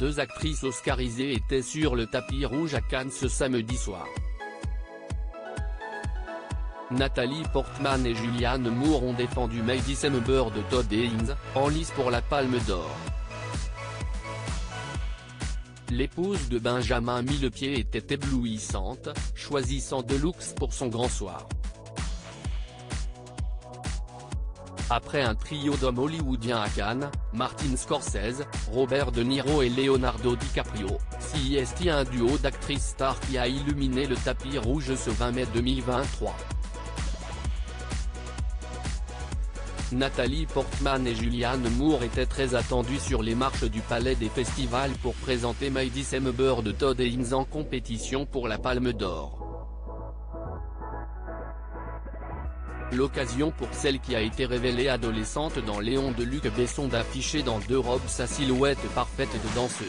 deux actrices oscarisées étaient sur le tapis rouge à Cannes ce samedi soir. Natalie Portman et Julianne Moore ont défendu May December de Todd Haynes, en lice pour la Palme d'Or. L'épouse de Benjamin Millepied était éblouissante, choisissant deux looks pour son grand soir. Après un trio d'hommes hollywoodiens à Cannes, Martin Scorsese, Robert De Niro et Leonardo DiCaprio, s'y est un duo d'actrices stars qui a illuminé le tapis rouge ce 20 mai 2023. Natalie Portman et Julianne Moore étaient très attendues sur les marches du Palais des Festivals pour présenter May December de Todd Haynes en compétition pour la Palme d'Or. L'occasion pour celle qui a été révélée adolescente dans Léon de Luc Besson d'afficher dans deux robes sa silhouette parfaite de danseuse.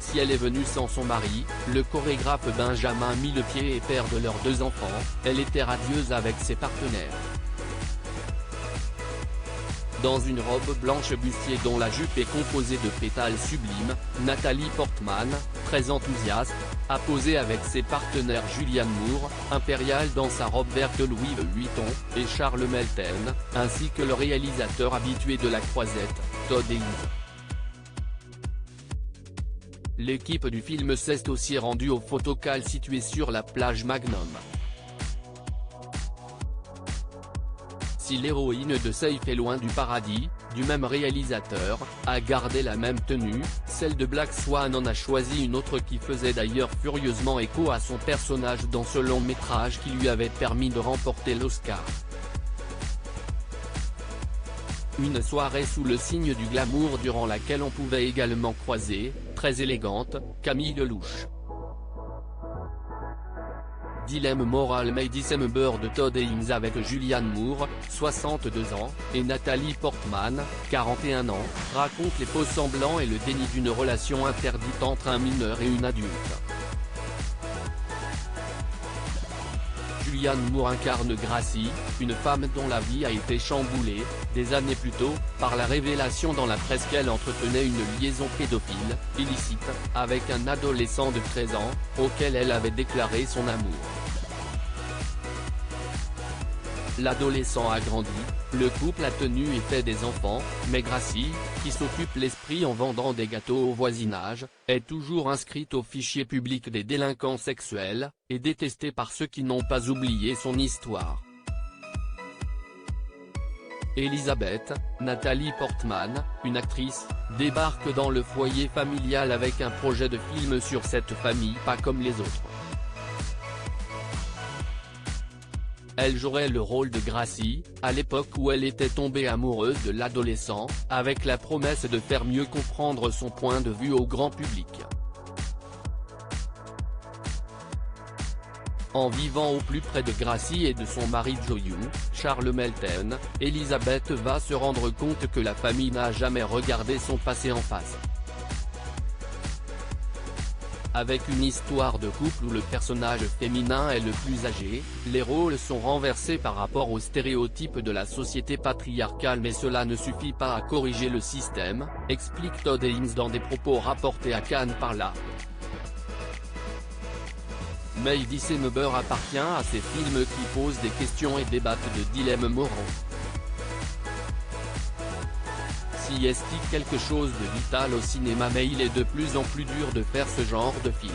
Si elle est venue sans son mari, le chorégraphe Benjamin Millepied et père de leurs deux enfants, elle était radieuse avec ses partenaires. Dans une robe blanche bustier dont la jupe est composée de pétales sublimes, Natalie Portman, très enthousiaste, a posé avec ses partenaires Julianne Moore, impériale dans sa robe verte Louis Vuitton, et Charles Melton, ainsi que le réalisateur habitué de La Croisette, Todd Haynes. L'équipe du film s'est aussi rendue au photocall situé sur la plage Magnum. Si l'héroïne de Safe est loin du paradis, du même réalisateur, a gardé la même tenue, celle de Black Swan en a choisi une autre qui faisait d'ailleurs furieusement écho à son personnage dans ce long métrage qui lui avait permis de remporter l'Oscar. Une soirée sous le signe du glamour durant laquelle on pouvait également croiser, très élégante, Camille Lelouch. Dilemme moral May December de Todd Haynes avec Julianne Moore, 62 ans, et Natalie Portman, 41 ans, raconte les faux semblants et le déni d'une relation interdite entre un mineur et une adulte. Julianne Moore incarne Gracie, une femme dont la vie a été chamboulée, des années plus tôt, par la révélation dans la presse qu'elle entretenait une liaison pédophile, illicite, avec un adolescent de 13 ans, auquel elle avait déclaré son amour. L'adolescent a grandi, le couple a tenu et fait des enfants, mais Gracie, qui s'occupe l'esprit en vendant des gâteaux au voisinage, est toujours inscrite au fichier public des délinquants sexuels, et détestée par ceux qui n'ont pas oublié son histoire. Elisabeth, Natalie Portman, une actrice, débarque dans le foyer familial avec un projet de film sur cette famille pas comme les autres. Elle jouerait le rôle de Gracie, à l'époque où elle était tombée amoureuse de l'adolescent, avec la promesse de faire mieux comprendre son point de vue au grand public. En vivant au plus près de Gracie et de son mari Joyou, Charles Melton, Elisabeth va se rendre compte que la famille n'a jamais regardé son passé en face. Avec une histoire de couple où le personnage féminin est le plus âgé, les rôles sont renversés par rapport aux stéréotypes de la société patriarcale, mais cela ne suffit pas à corriger le système, explique Todd Haynes dans des propos rapportés à Cannes par la. May December appartient à ces films qui posent des questions et débattent de dilemmes moraux. Si est quelque chose de vital au cinéma, mais il est de plus en plus dur de faire ce genre de film.